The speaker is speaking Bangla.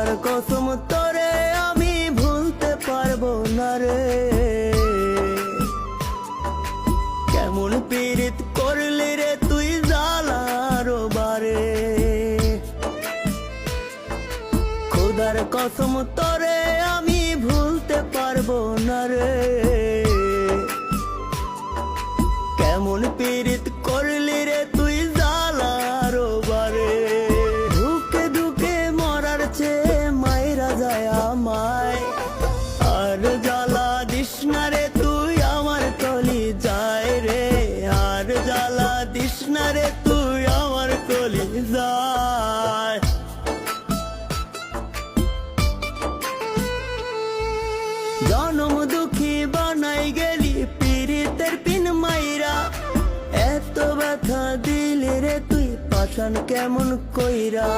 খোদার কসম তোরে আমি ভুলতে পারবো না রে। কেমন পীড়িত করলি রে তুই জ্বালার বারে। খোদার কসম তোরে আমি ভুলতে পারবো না রে। কেমন পীড়িত করলি রে তুই জ্বালার বারে। ধুকে ধুকে মরার চেয়ে মাইরা যায় আমায়। আর জ্বালা দিস না রে তুই আমার কলি যায় রে। আর জ্বালা দিস না রে তুই আমার কলি যায়। জনম দুঃখী বানাই গেলি পীড়িতের পিন মাইরা। এত ব্যথা দিলি রে তুই পাষাণ কেমন কইরা।